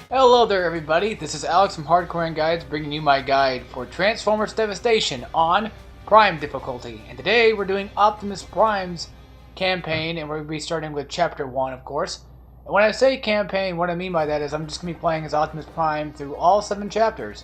Hello there everybody, this is Alex from Hardcore and Guides bringing you my guide for Transformers Devastation on Prime difficulty. And today we're doing Optimus Prime's campaign and we're going to be starting with Chapter 1 of course. And when I say campaign, what I mean by that is I'm just going to be playing as Optimus Prime through all 7 chapters.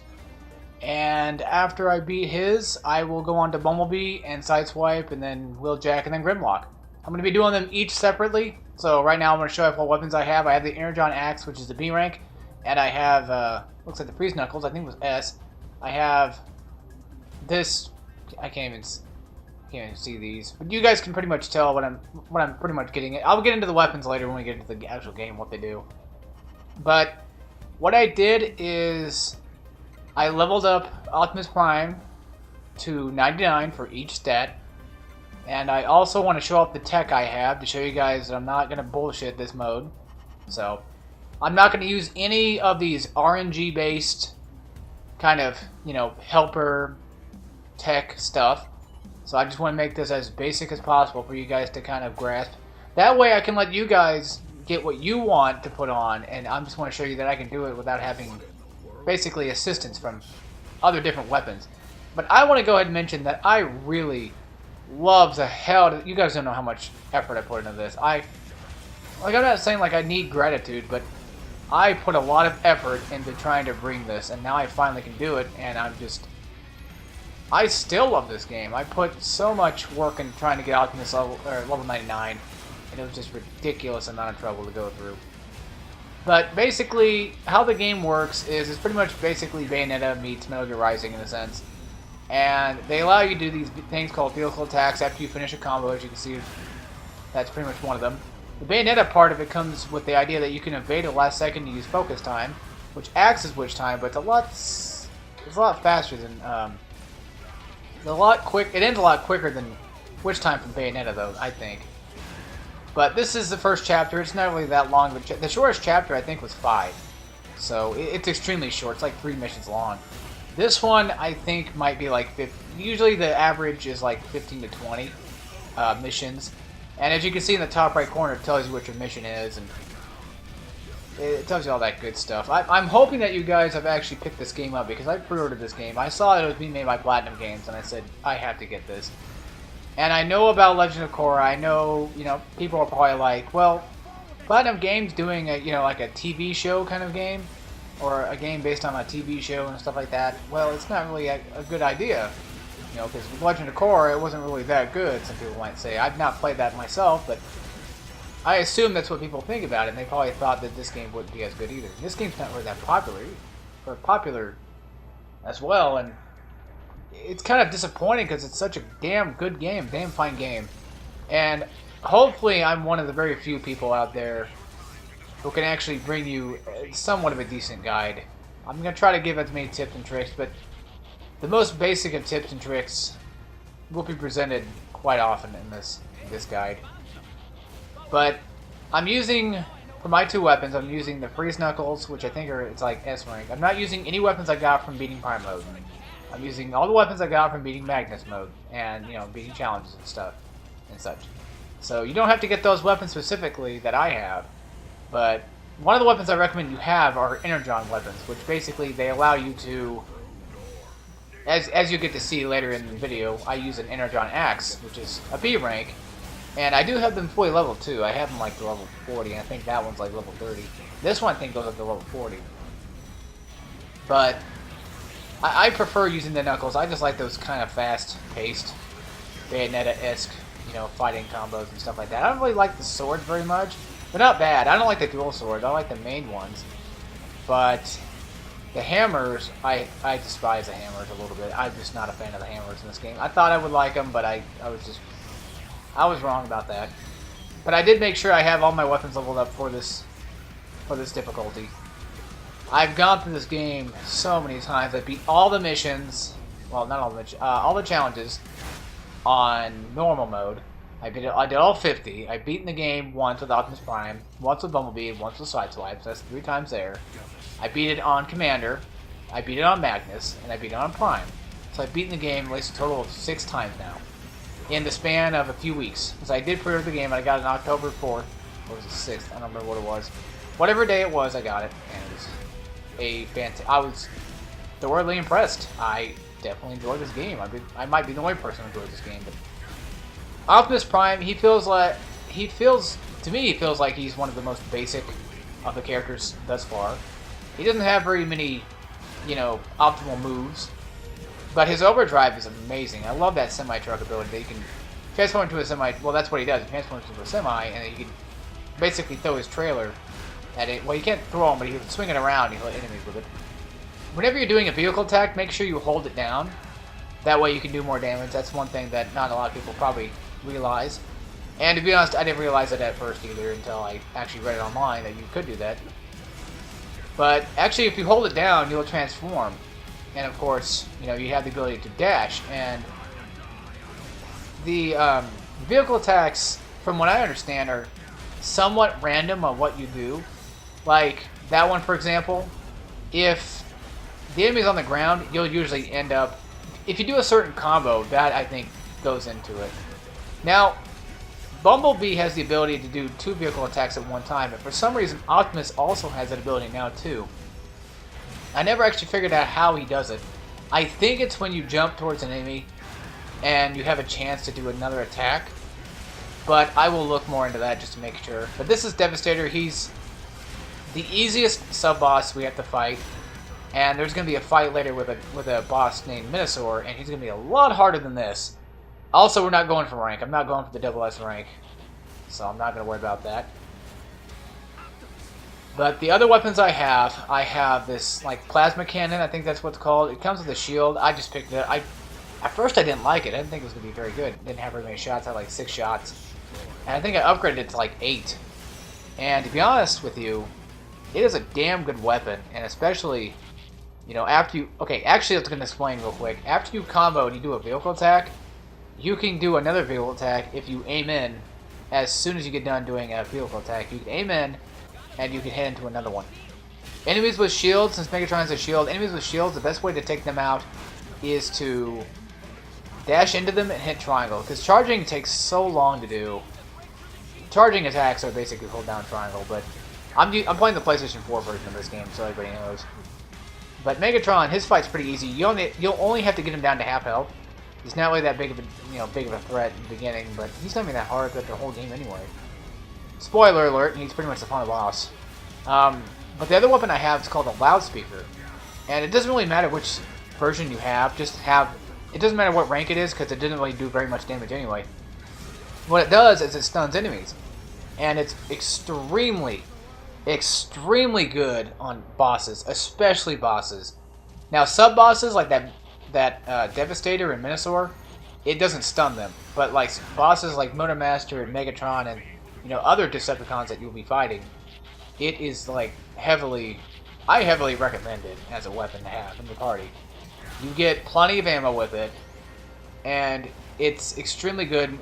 And after I beat his, I will go on to Bumblebee and Sideswipe and then Wheeljack and then Grimlock. I'm going to be doing them each separately. So right now I'm going to show off what weapons I have. I have the Energon Axe, which is the B rank. And I have, looks like the Freeze Knuckles, I think it was S. I have this, I can't even see these. But you guys can pretty much tell what I'm pretty much getting. I'll get into the weapons later when we get into the actual game, what they do. But what I did is I leveled up Optimus Prime to 99 for each stat. And I also want to show off the tech I have to show you guys that I'm not going to bullshit this mode. So I'm not going to use any of these RNG based kind of, helper tech stuff. So I just want to make this as basic as possible for you guys to kind of grasp. That way I can let you guys get what you want to put on, and I just want to show you that I can do it without having basically assistance from other different weapons. But I want to go ahead and mention that I really love the hell. You guys don't know how much effort I put into this. I'm not saying like I need gratitude, but I put a lot of effort into trying to bring this, and now I finally can do it, and I still love this game. I put so much work in trying to get out to this level 99, and it was just ridiculous amount of trouble to go through. But basically, how the game works is it's pretty much basically Bayonetta meets Metal Gear Rising in a sense. And they allow you to do these things called vehicle attacks after you finish a combo, as you can see. That's pretty much one of them. The Bayonetta part of it comes with the idea that you can evade at the last second to use focus time, which acts as witch time, but it's a lot faster than it ends a lot quicker than witch time from Bayonetta though, I think. But this is the first chapter. It's not really that long, but the shortest chapter I think was 5. So it's extremely short. It's like 3 missions long. This one I think might be like 50. Usually the average is like 15 to 20 missions. And as you can see in the top right corner, it tells you what your mission is, and it tells you all that good stuff. I'm hoping that you guys have actually picked this game up, because I pre-ordered this game. I saw that it was being made by Platinum Games, and I said, I have to get this. And I know about Legend of Korra. I know, people are probably like, well, Platinum Games doing a, like a TV show kind of game, or a game based on a TV show and stuff like that. Well, it's not really a good idea. Because with Legend of Korra, it wasn't really that good, some people might say. I've not played that myself, but I assume that's what people think about it, and they probably thought that this game wouldn't be as good either. This game's not really that popular, or popular as well, and it's kind of disappointing because it's such a damn good game, damn fine game. And hopefully I'm one of the very few people out there who can actually bring you somewhat of a decent guide. I'm going to try to give as many tips and tricks, but the most basic of tips and tricks will be presented quite often in this guide. But I'm using, for my 2 weapons, I'm using the Freeze Knuckles, which I think it's like S rank. I'm not using any weapons I got from beating Prime mode. I'm using all the weapons I got from beating Magnus mode, and beating challenges and stuff and such. So you don't have to get those weapons specifically that I have, but one of the weapons I recommend you have are Energon weapons, which basically they allow you to, as you get to see later in the video, I use an Energon Axe, which is a B rank, and I do have them fully leveled too. I have them like to level 40, and I think that one's like level 30. This one I think goes up to level 40. But I prefer using the Knuckles. I just like those kind of fast-paced, Bayonetta-esque, fighting combos and stuff like that. I don't really like the swords very much. They're not bad. I don't like the dual swords. I like the main ones. But the hammers, I despise the hammers a little bit. I'm just not a fan of the hammers in this game. I thought I would like them, but I was wrong about that. But I did make sure I have all my weapons leveled up for this difficulty. I've gone through this game so many times. I beat all the missions, well, not all the missions, all the challenges on normal mode. I did all 50. I've beaten the game once with Optimus Prime, once with Bumblebee, once with Sideswipe. So that's 3 times there. I beat it on Commander, I beat it on Magnus, and I beat it on Prime. So I've beaten the game at least a total of 6 times now, in the span of a few weeks. Because I did pre-order the game, and I got it on October 4th, or was it 6th? I don't remember what it was. Whatever day it was, I got it, and it was I was thoroughly impressed. I definitely enjoyed this game. I might be the only person who enjoys this game, but Optimus Prime, he feels like he feels one of the most basic of the characters thus far. He doesn't have very many, optimal moves, but his overdrive is amazing. I love that semi-truck ability that you can transform into a semi. Well, that's what he does. He transforms into a semi, and then you can basically throw his trailer at it. Well, you can't throw him, but he can swing it around and he'll hit enemies with it. Whenever you're doing a vehicle attack, make sure you hold it down. That way you can do more damage. That's one thing that not a lot of people probably realize. And to be honest, I didn't realize it at first either until I actually read it online that you could do that. But actually, if you hold it down, you'll transform. And of course, you have the ability to dash. And the vehicle attacks, from what I understand, are somewhat random on what you do. Like that one, for example, if the enemy's on the ground, you'll usually end up, if you do a certain combo, that I think goes into it. Now, Bumblebee has the ability to do 2 vehicle attacks at one time, and for some reason Optimus also has that ability now too. I never actually figured out how he does it. I think it's when you jump towards an enemy and you have a chance to do another attack, but I will look more into that just to make sure. But this is Devastator. He's the easiest sub-boss we have to fight, and there's going to be a fight later with a boss named Minosaur, and he's going to be a lot harder than this. Also, we're not going for rank. I'm not going for the double S rank, so I'm not going to worry about that. But the other weapons I have this like plasma cannon. I think that's what it's called. It comes with a shield. I just picked it up. At first, I didn't like it. I didn't think it was going to be very good. It didn't have very many shots. I had like 6 shots, and I think I upgraded it to like 8. And to be honest with you, it is a damn good weapon, and especially, after you. Okay, actually, I was going to explain real quick. After you combo and you do a vehicle attack, you can do another vehicle attack if you aim in. As soon as you get done doing a vehicle attack, you can aim in, and you can hit into another one. Enemies with shields, since Megatron has a shield, enemies with shields, the best way to take them out is to dash into them and hit triangle, because charging takes so long to do. Charging attacks are basically hold down triangle, but I'm playing the PlayStation 4 version of this game, so everybody knows. But Megatron, his fight's pretty easy. You'll only have to get him down to half health. He's not really that big of a threat in the beginning, but he's not even that hard throughout the whole game anyway. Spoiler alert, he's pretty much the final boss. But the other weapon I have is called a loudspeaker, and it doesn't really matter which version you have. It doesn't matter what rank it is, because it doesn't really do very much damage anyway. What it does is it stuns enemies, and it's extremely good on bosses, especially bosses. Now, sub-bosses like that Devastator and Minosaur, it doesn't stun them. But like bosses like Motor Master and Megatron and other Decepticons that you'll be fighting, it is like I heavily recommend it as a weapon to have in the party. You get plenty of ammo with it, and it's extremely good.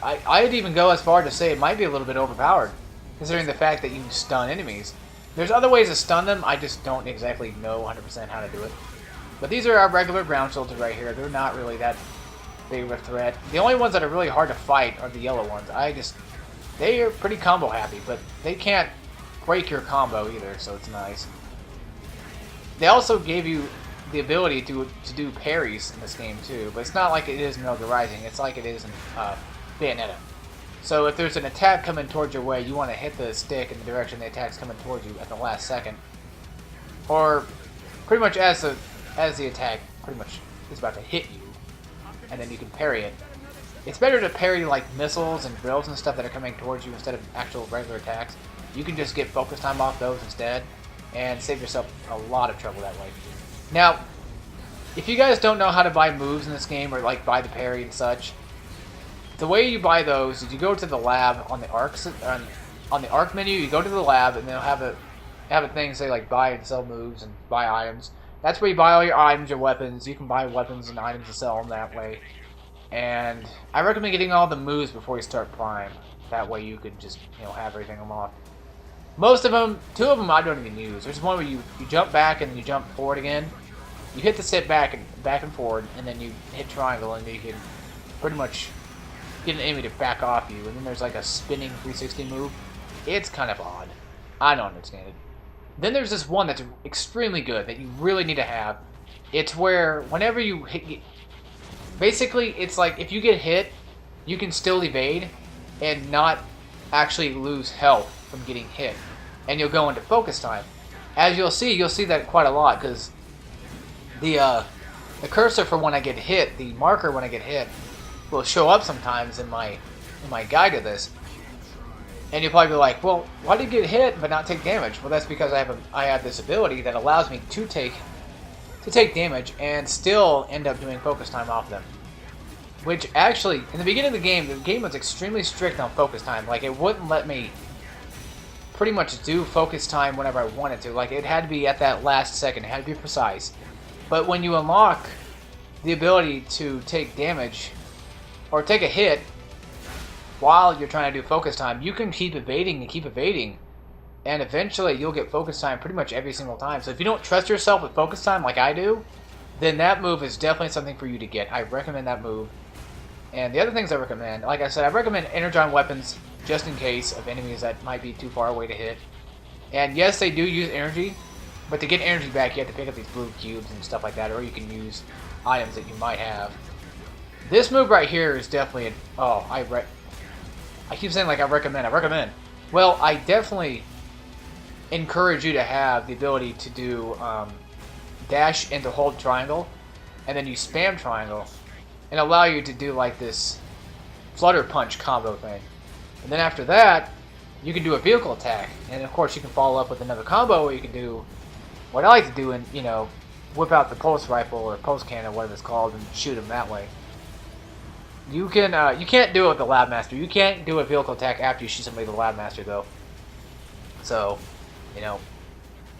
I'd even go as far to say it might be a little bit overpowered, considering the fact that you stun enemies. There's other ways to stun them, I just don't exactly know 100% how to do it. But these are our regular ground soldiers right here. They're not really that big of a threat. The only ones that are really hard to fight are the yellow ones. They are pretty combo happy, but they can't break your combo either, so it's nice. They also gave you the ability to do parries in this game too, but it's not like it is in Metal Gear Rising. It's like it is in Bayonetta. So if there's an attack coming towards your way, you want to hit the stick in the direction the attack's coming towards you at the last second, or pretty much as the attack pretty much is about to hit you, and then you can parry it. It's better to parry like missiles and drills and stuff that are coming towards you instead of actual regular attacks. You can just get focus time off those instead, and save yourself a lot of trouble that way. Now, if you guys don't know how to buy moves in this game, or like buy the parry and such, the way you buy those is you go to the lab on the arc menu. You go to the lab, and they'll have a thing say like buy and sell moves and buy items. That's where you buy all your items, your weapons. You can buy weapons and items and sell them that way. And I recommend getting all the moves before you start Prime. That way you can just have everything unlocked. Most of them, 2 of them I don't even use. There's one where you jump back and you jump forward again. You hit the sit back and forward, and then you hit triangle, and you can pretty much get an enemy to back off you. And then there's like a spinning 360 move. It's kind of odd. I don't understand it. Then there's this one that's extremely good that you really need to have. It's where whenever you hit... Basically, it's like if you get hit, you can still evade and not actually lose health from getting hit. And you'll go into focus time. As you'll see that quite a lot, because the cursor for when I get hit, the marker when I get hit, will show up sometimes in my guide to this. And you'll probably be like, well, why do you get hit but not take damage? Well, that's because I have this ability that allows me to take damage and still end up doing focus time off them. Which actually, in the beginning of the game was extremely strict on focus time. Like, it wouldn't let me pretty much do focus time whenever I wanted to. Like, it had to be at that last second. It had to be precise. But when you unlock the ability to take damage or take a hit while you're trying to do focus time, you can keep evading, and eventually you'll get focus time pretty much every single time. So if you don't trust yourself with focus time like I do, then that move is definitely something for you to get. I recommend that move. And the other things I recommend, like I said, I recommend energon weapons just in case of enemies that might be too far away to hit. And yes, they do use energy, but to get energy back, you have to pick up these blue cubes and stuff like that, or you can use items that you might have. This move right here is definitely I keep saying like I recommend. Well, I definitely encourage you to have the ability to do dash into hold triangle, and then you spam triangle, and allow you to do like this flutter punch combo thing. And then after that, you can do a vehicle attack, and of course you can follow up with another combo where you can do what I like to do and, you know, whip out the pulse rifle or pulse cannon, whatever it's called, and shoot them that way. You can you can't do it with the Lab Master. You can't do a vehicle attack after you shoot somebody with the Lab Master though. So, you know,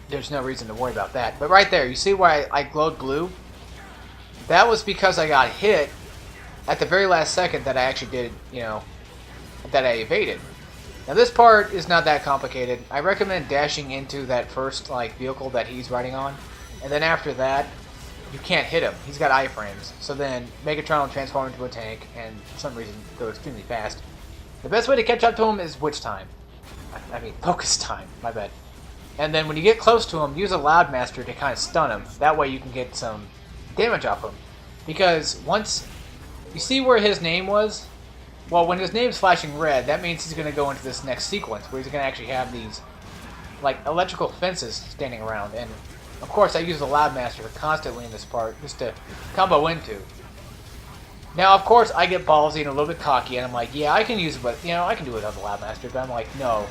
there's no reason to worry about that. But right there, you see why I glowed blue? That was because I got hit at the very last second that I actually did, you know, that I evaded. Now this part is not that complicated. I recommend dashing into that first like vehicle that he's riding on, and then after that, you can't hit him. He's got iframes. So then Megatron will transform into a tank, and for some reason go extremely fast. The best way to catch up to him is witch time. I mean focus time. My bad. And then when you get close to him, use a Loud Master to kind of stun him. That way you can get some damage off him. Because once you see where his name was, well, when his name's flashing red, that means he's going to go into this next sequence where he's going to actually have these like electrical fences standing around. And of course, I use the Lab Master constantly in this part just to combo into. Now, of course, I get ballsy and a little bit cocky, and I'm like, yeah, I can use it, but you know, I can do it without the Lab Master. But I'm like, no,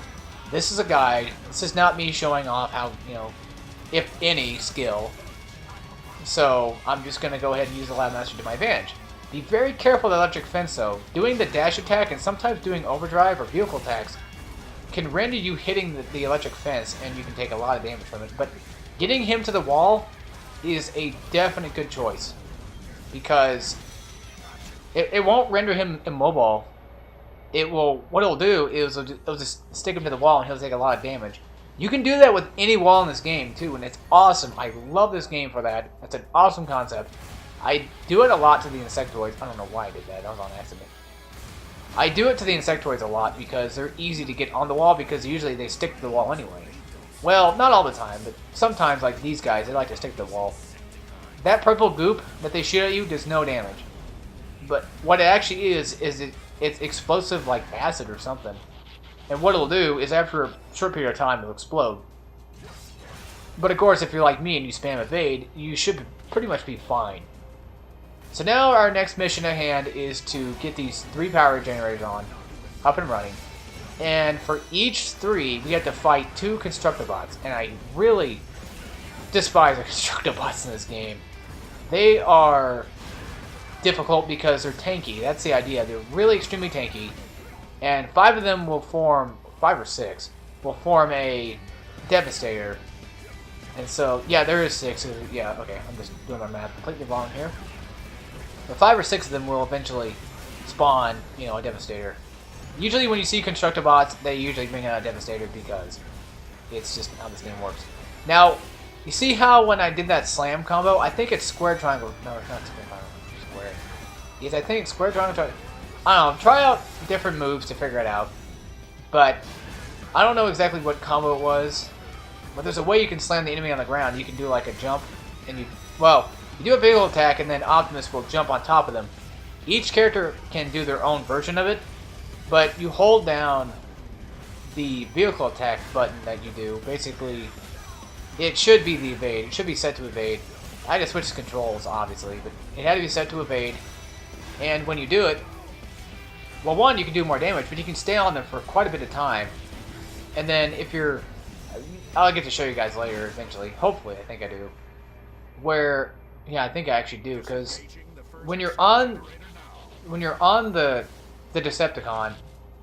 this is a guide. This is not me showing off how, you know, if any skill. So I'm just going to go ahead and use the Lab Master to my advantage. Be very careful with the electric fence, though. Doing the dash attack and sometimes doing overdrive or vehicle attacks can render you hitting the electric fence, and you can take a lot of damage from it. But getting him to the wall is a definite good choice, because it won't render him immobile. It will. What it'll do is it'll just stick him to the wall, and he'll take a lot of damage. You can do that with any wall in this game too, and it's awesome. I love this game for that. It's an awesome concept. I do it a lot to the insectoids. I don't know why I did that. That was on accident. I do it to the insectoids a lot because they're easy to get on the wall, because usually they stick to the wall anyway. Well, not all the time, but sometimes, like these guys, they like to stick to the wall. That purple goop that they shoot at you does no damage. But what it actually is it's explosive like acid or something. And what it'll do is after a short period of time, it'll explode. But of course, if you're like me and you spam evade, you should pretty much be fine. So now our next mission at hand is to get these 3 power generators on, up and running. And for each 3, we have to fight 2 Constructobots. And I really despise the Constructobots in this game. They are difficult because they're tanky. That's the idea. They're really extremely tanky. And 5 of them will form, 5 or 6, will form a Devastator. And so, yeah, there is 6. Yeah, okay, I'm just doing my math completely wrong here. But 5 or 6 of them will eventually spawn, you know, a Devastator. Usually when you see Constructobots, they usually bring out a Devastator because it's just how this game works. Now, you see how when I did that slam combo, I think it's square triangle. No, it's not square triangle. Square. Yes, I think it's square triangle. I don't know. Try out different moves to figure it out. But I don't know exactly what combo it was. But there's a way you can slam the enemy on the ground. You can do like a jump, and you do a vehicle attack, and then Optimus will jump on top of them. Each character can do their own version of it, but you hold down the vehicle attack button that you do. Basically, it should be the evade. It should be set to evade. I just switched controls, obviously, but it had to be set to evade. And when you do it, well, one, you can do more damage, but you can stay on them for quite a bit of time. And then if you're... I'll get to show you guys later, eventually. Hopefully, I think I do. Where... Yeah, I think I actually do, because when you're on the Decepticon,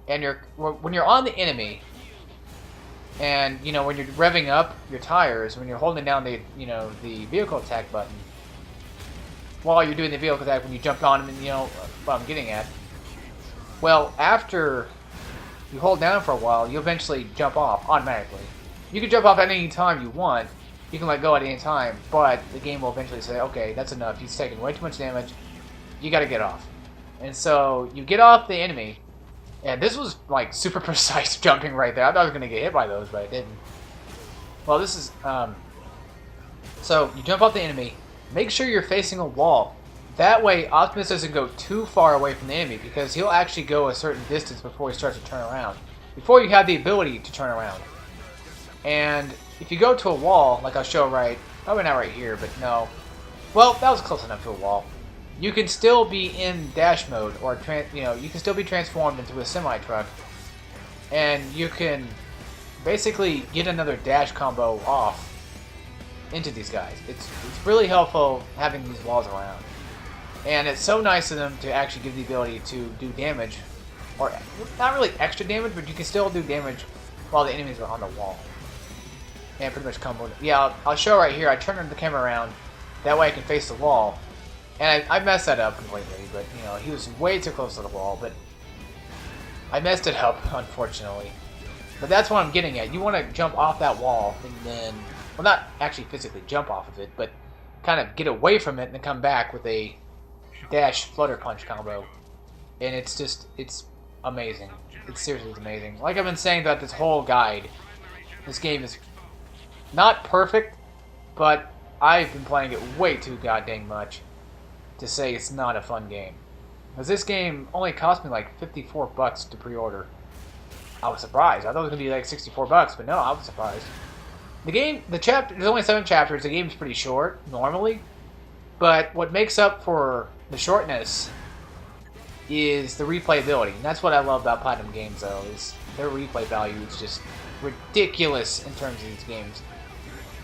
and when you're on the enemy, and when you're revving up your tires, when you're holding down the the vehicle attack button, while you're doing the vehicle attack, when you jump on them, and what I'm getting at. Well, after you hold down for a while, you eventually jump off automatically. You can jump off at any time you want. You can let go at any time, but the game will eventually say, okay, that's enough. He's taking way too much damage. You got to get off. And so you get off the enemy, and this was like super precise jumping right there. I thought I was going to get hit by those, but I didn't. Well, this is so you jump off the enemy. Make sure you're facing a wall. That way, Optimus doesn't go too far away from the enemy, because he'll actually go a certain distance before he starts to turn around. Before you have the ability to turn around. And if you go to a wall, like I'll show probably not right here, but no. Well, that was close enough to a wall. You can still be in dash mode, or you can still be transformed into a semi-truck, and you can basically get another dash combo off into these guys. It's really helpful having these walls around, and it's so nice of them to actually give the ability to do damage, or not really extra damage, but you can still do damage while the enemies are on the wall. And pretty much combo. Yeah, I'll show right here. I turned the camera around. That way I can face the wall. And I messed that up completely. But, he was way too close to the wall. But I messed it up, unfortunately. But that's what I'm getting at. You want to jump off that wall and then... Well, not actually physically jump off of it, but kind of get away from it and then come back with a dash flutter punch combo. And it's amazing. It's seriously amazing. Like I've been saying throughout this whole guide, this game is... not perfect, but I've been playing it way too goddamn much to say it's not a fun game. Because this game only cost me like $54 to pre-order. I was surprised. I thought it was going to be like $64, but no, I was surprised. There's only 7 chapters. The game's pretty short, normally. But what makes up for the shortness is the replayability. And that's what I love about Platinum games, though, is their replay value is just ridiculous in terms of these games.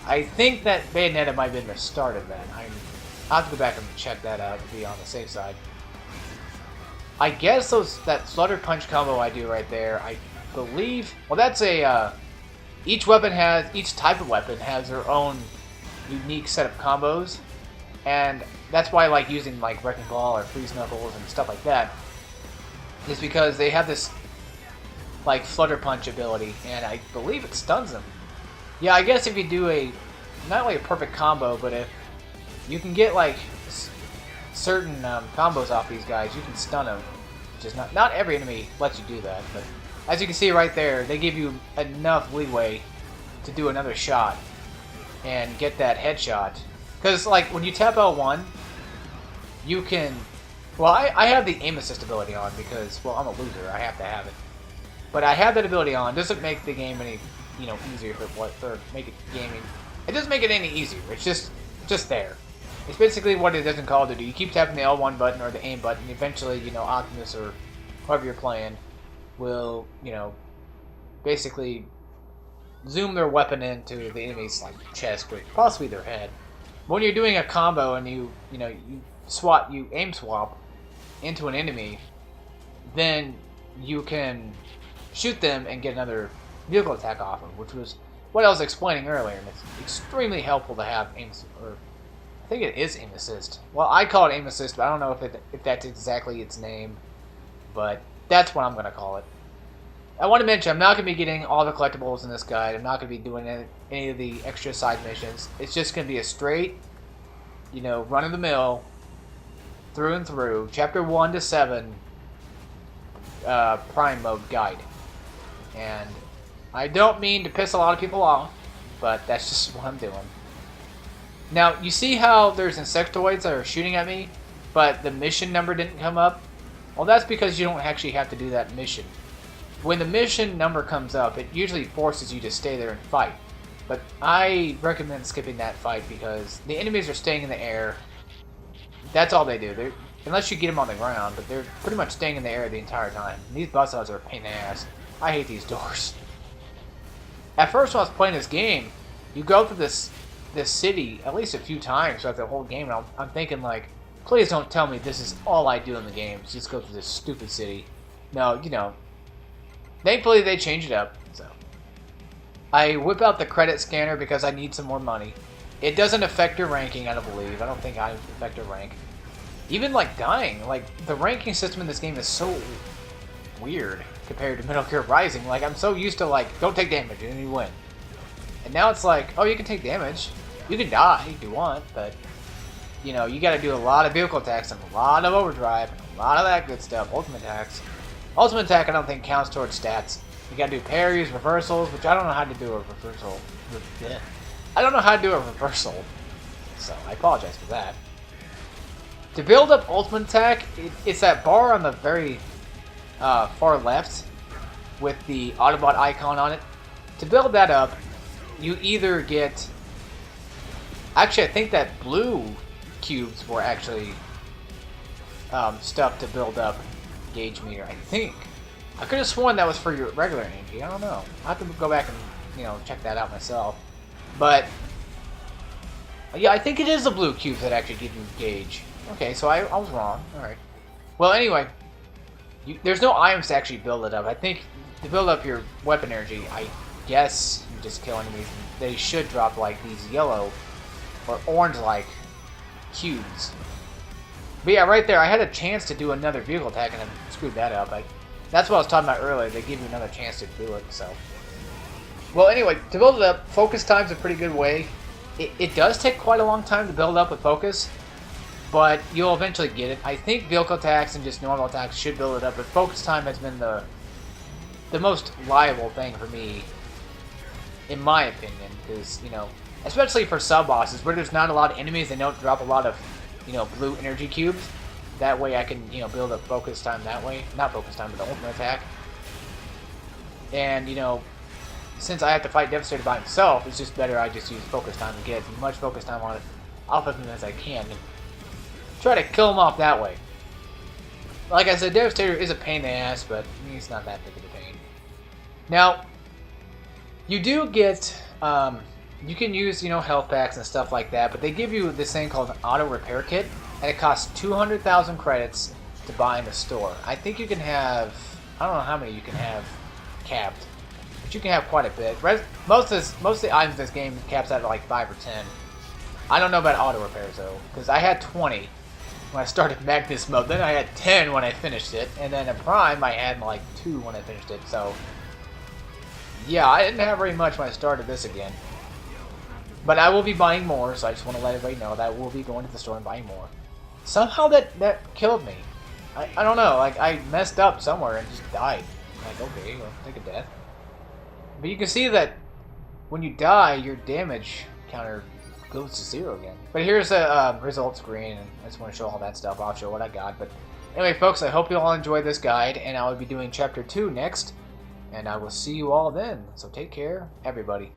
I think that Bayonetta might have been the start of that. I'll have to go back and check that out to be on the safe side. I guess that Flutter Punch combo I do right there, I believe... Well, that's each type of weapon has their own unique set of combos. And that's why I like using like Wrecking Ball or Freeze Knuckles and stuff like that. Is because they have this like Flutter Punch ability, and I believe it stuns them. Yeah, I guess if you do not like a perfect combo, but if you can get like certain combos off these guys, you can stun them. Which is not every enemy lets you do that, but as you can see right there, they give you enough leeway to do another shot and get that headshot. Because like when you tap L1, you can... Well, I have the aim assist ability on because, well, I'm a loser. I have to have it. But I have that ability on. It doesn't make the game any, easier or make it gaming. It doesn't make it any easier. It's just there. It's basically what it doesn't Call of Duty. You keep tapping the L1 button or the aim button. Eventually, Optimus or whoever you're playing will, basically zoom their weapon into the enemy's like chest or possibly their head. But when you're doing a combo and you aim swap into an enemy, then you can shoot them and get another vehicle attack off them, which was what I was explaining earlier. And it's extremely helpful to have aim, or I think it is aim assist. Well, I call it aim assist, but I don't know if that's exactly its name, but that's what I'm going to call it. I want to mention, I'm not going to be getting all the collectibles in this guide. I'm not going to be doing any of the extra side missions. It's just going to be a straight, run-of-the-mill, through and through, Chapter 1 to 7, Prime Mode guide. And I don't mean to piss a lot of people off, but that's just what I'm doing. Now, you see how there's insectoids that are shooting at me, but the mission number didn't come up? Well, that's because you don't actually have to do that mission. When the mission number comes up, it usually forces you to stay there and fight. But I recommend skipping that fight because the enemies are staying in the air. That's all they do. Unless you get them on the ground, but they're pretty much staying in the air the entire time. And these buzzsaws are a pain in the ass. I hate these doors. At first when I was playing this game, you go through this city at least a few times throughout the whole game, and I'm thinking like, please don't tell me this is all I do in the game, is just go through this stupid city. No, you know, thankfully they changed it up, so. I whip out the credit scanner because I need some more money. It doesn't affect your ranking, I don't believe. I don't think I affect your rank. Even like dying, like the ranking system in this game is so weird compared to Metal Gear Rising. Like I'm so used to like, don't take damage and you win. And now it's like, oh, you can take damage. You can die if you want, but you know, you gotta do a lot of vehicle attacks and a lot of overdrive and a lot of that good stuff. Ultimate attacks. Ultimate attack I don't think counts towards stats. You gotta do parries, reversals, which I don't know how to do a reversal. I don't know how to do a reversal, so I apologize for that. To build up ultimate attack, it's that bar on the very far left with the Autobot icon on it. To build that up, you either get... Actually, I think that blue cubes were actually stuff to build up gauge meter, I think. I could have sworn that was for your regular energy. I don't know. I'll have to go back and, you know, check that out myself. But, yeah, I think it is the blue cubes that actually give you gauge. Okay, so I was wrong. Alright. Well, anyway, there's no items to actually build it up. I think to build up your weapon energy, I guess you just kill enemies. And they should drop, like, these yellow or orange-like cubes. But yeah, right there, I had a chance to do another vehicle attack and I screwed that up. That's what I was talking about earlier. They give you another chance to do it, so. Well, anyway, to build it up, focus time's a pretty good way. It does take quite a long time to build up with focus, but you'll eventually get it. I think vehicle attacks and just normal attacks should build it up, but focus time has been the most liable thing for me, in my opinion, because, you know, especially for sub-bosses, where there's not a lot of enemies, they don't drop a lot of, you know, blue energy cubes. That way I can, you know, build up focus time that way. Not focus time, but the ultimate attack. And, you know, since I have to fight Devastator by himself, it's just better I just use focus time to get as much focus time on it off of him as I can. And try to kill him off that way. Like I said, Devastator is a pain in the ass, but he's not that big of a pain. Now, you do get, you can use, you know, health packs and stuff like that, but they give you this thing called an auto repair kit. And it costs 200,000 credits to buy in the store. I think you can have, I don't know how many you can have capped, but you can have quite a bit. Most of the items in this game caps out at like 5 or 10. I don't know about auto repairs though, because I had 20 when I started Magnus mode. Then I had 10 when I finished it, and then in Prime I had like 2 when I finished it. So yeah, I didn't have very much when I started this again. But I will be buying more, so I just want to let everybody know that I will be going to the store and buying more. Somehow that killed me. I don't know, like I messed up somewhere and just died. I'm like, okay, well, take a death. But you can see that when you die, your damage counter goes to 0 again. But here's a result screen, and I just want to show all that stuff. I'll show what I got. But anyway, folks, I hope you all enjoyed this guide, and I will be doing Chapter 2 next. And I will see you all then. So take care, everybody.